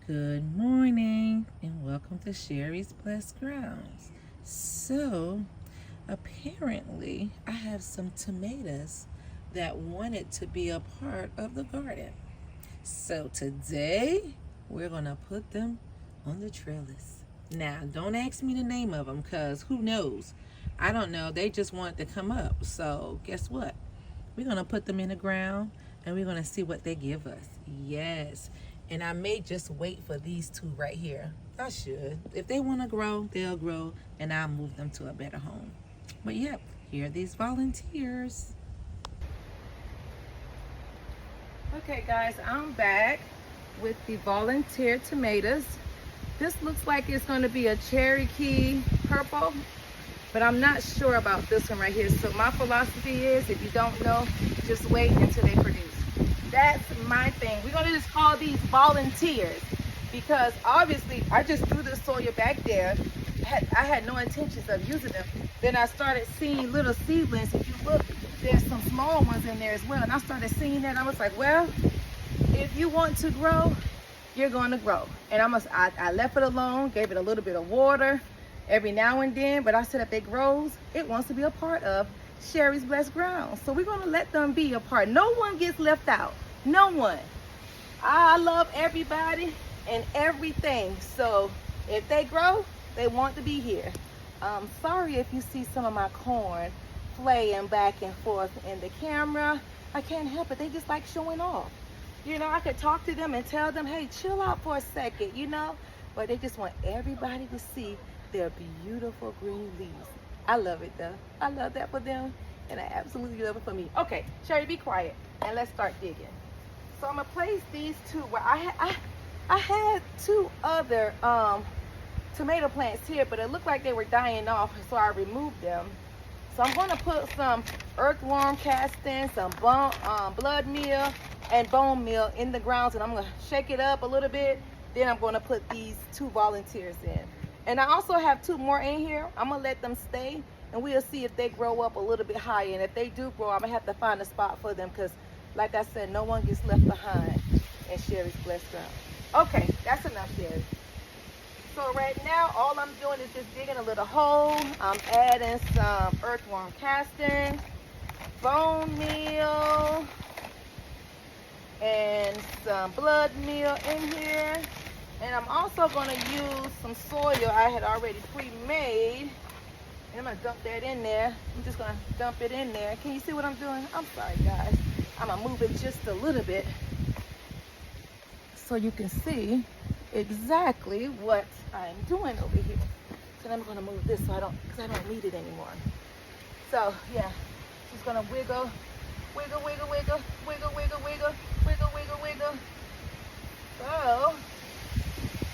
Good morning and welcome to Sherry's Blessed Grounds. So, apparently, I have some tomatoes that wanted to be a part of the garden. So, today we're going to put them on the trellis. Now, don't ask me the name of them because who knows? I don't know. They just wanted to come up. So, guess what? We're going to put them in the ground and we're going to see what they give us. Yes. And I may just wait for these two right here. I should. If they want to grow, they'll grow and I'll move them to a better home. But yep, here are these volunteers. Okay guys, I'm back with the volunteer tomatoes. This looks like it's going to be a Cherokee purple, but I'm not sure about this one right here. So my philosophy is, if you don't know, just wait until they produce. That's my thing. We're gonna just call these volunteers because obviously I just threw the soil back there. I had no intentions of using them. Then I started seeing little seedlings. If you look, there's some small ones in there as well. And I started seeing that. I was like, well, if you want to grow, you're going to grow. And I left it alone, gave it a little bit of water every now and then. But I said if it grows, it wants to be a part of Sherry's Blessed Ground. So we're going to let them be a part. No one gets left out. No one. I love everybody and everything. So if they grow, they want to be here. Sorry if you see some of my corn playing back and forth in the camera. I can't help it. They just like showing off. You know, I could talk to them and tell them, hey, chill out for a second, you know. But they just want everybody to see their beautiful green leaves. I love it though. I love that for them, and I absolutely love it for me. Okay, Sherry, be quiet and let's start digging. So I'm gonna place these two where I had two other tomato plants here, but it looked like they were dying off, so I removed them. So I'm gonna put some earthworm casting, some blood meal and bone meal in the grounds, and I'm gonna shake it up a little bit. Then I'm gonna put these two volunteers in. And I also have two more in here. I'm gonna let them stay and we'll see if they grow up a little bit higher. And if they do grow, I'm gonna have to find a spot for them because like I said, no one gets left behind in Sherry's Blessed Ground. Okay, that's enough, Sherry. So right now, all I'm doing is just digging a little hole. I'm adding some earthworm casting, bone meal, and some blood meal in here. And I'm also going to use some soil I had already pre-made. And I'm going to dump that in there. I'm just going to dump it in there. Can you see what I'm doing? I'm sorry, guys. I'm going to move it just a little bit so you can see exactly what I'm doing over here. So I'm going to move this so because I don't need it anymore. So, yeah, just going to wiggle, wiggle, wiggle, wiggle, wiggle, wiggle, wiggle, wiggle, wiggle, wiggle. So,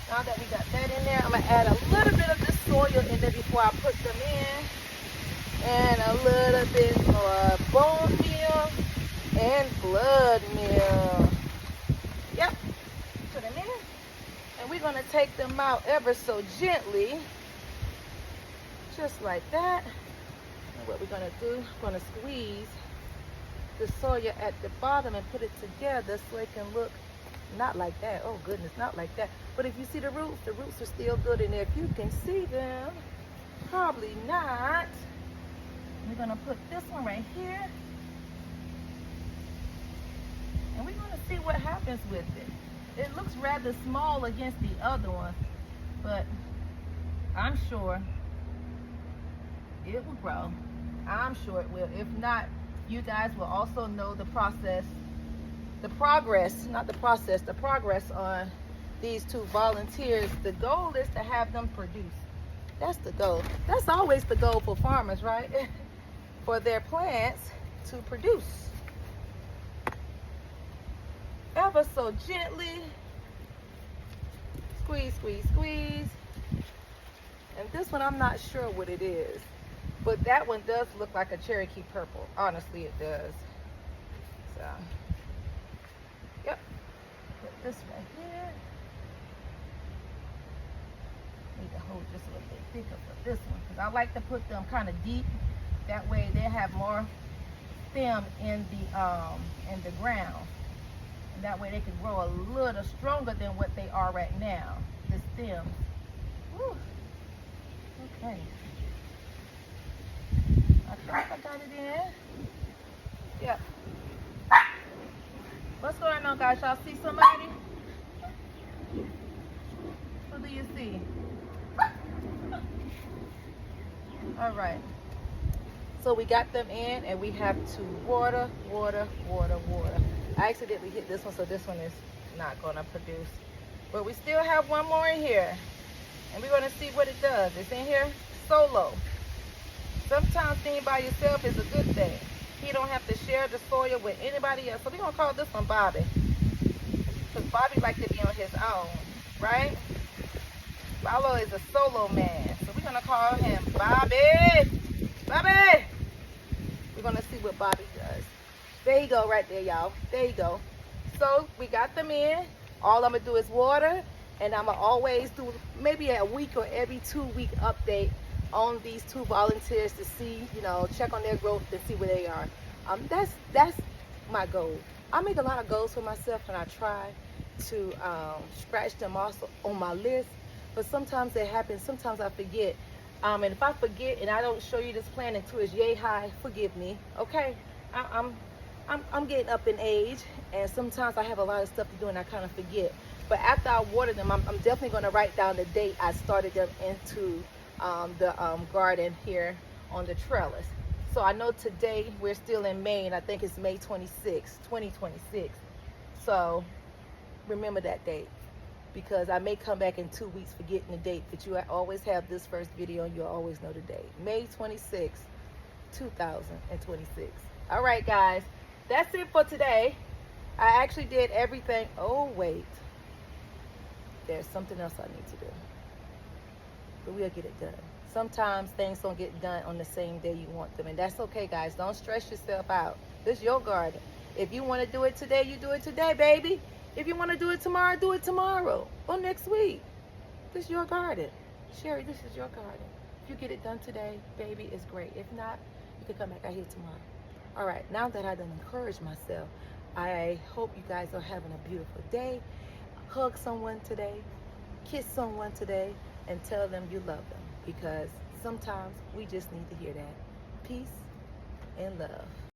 now that we got that in there, I'm going to add a little bit of this soil in there before I put them in. And a little bit more bone meal and blood meal. Yep. Put them in. And we're going to take them out ever so gently. Just like that. And what we're going to do, we're going to squeeze the soil at the bottom and put it together so it can look not like that. Oh goodness, not like that. But if you see the roots are still good in there. If you can see them, probably not. We're gonna put this one right here. And we're gonna see what happens with it. It looks rather small against the other one, but I'm sure it will grow. I'm sure it will. If not, you guys will also know the process. The progress on these two volunteers. The goal is to have them produce. That's the goal. That's always the goal for farmers, right? For their plants to produce. Ever so gently. Squeeze, squeeze, squeeze. And this one, I'm not sure what it is. But that one does look like a Cherokee purple. Honestly, it does. So. Yep, put this right here. Need to hold just a little bit thicker for this one because I like to put them kind of deep. That way they have more stem in the ground. And that way they can grow a little stronger than what they are right now, the stems. Whew. Okay. I think I got it in. Yep. What's going on, guys? Y'all see somebody? Who do you see? All right. So we got them in, and we have to water, water, water, water. I accidentally hit this one, so this one is not going to produce. But we still have one more in here, and we're going to see what it does. It's in here solo. Sometimes being by yourself is a good thing. You don't have to share the soil with anybody else. So we're going to call this one Bobby, because Bobby likes to be on his own, right? Follow is a solo man, so we're going to call him Bobby. Bobby! We're going to see what Bobby does. There you go right there, y'all. There you go. So we got them in. All I'm going to do is water, and I'm going to always do maybe a week or every 2-week update on these 2 volunteers to see, you know, check on their growth and see where they are. That's my goal. I make a lot of goals for myself, and I try to scratch them also on my list, but sometimes it happens. Sometimes I forget. And if I forget and I don't show you this plan until it's yay high, forgive me, okay? I'm getting up in age, and sometimes I have a lot of stuff to do and I kind of forget. But after I water them, I'm definitely going to write down the date I started them into the garden here on the trellis. So I know today we're still in May, and I think it's May 26, 2026. So remember that date, because I may come back in 2 weeks forgetting the date, but you always have this first video and you'll always know the date. May 26, 2026. All right, guys, that's it for today. I actually did everything. Oh, wait. There's something else I need to do. But we'll get it done. Sometimes things don't get done on the same day you want them, and that's okay, guys. Don't stress yourself out. This is your garden. If you want to do it today, you do it today, baby. If you want to do it tomorrow or next week. This is your garden. Sherry, this is your garden. If you get it done today, baby, it's great. If not, you can come back out here tomorrow. All right, now that I done encouraged myself, I hope you guys are having a beautiful day. Hug someone today, kiss someone today, and tell them you love them, because sometimes we just need to hear that. Peace and love.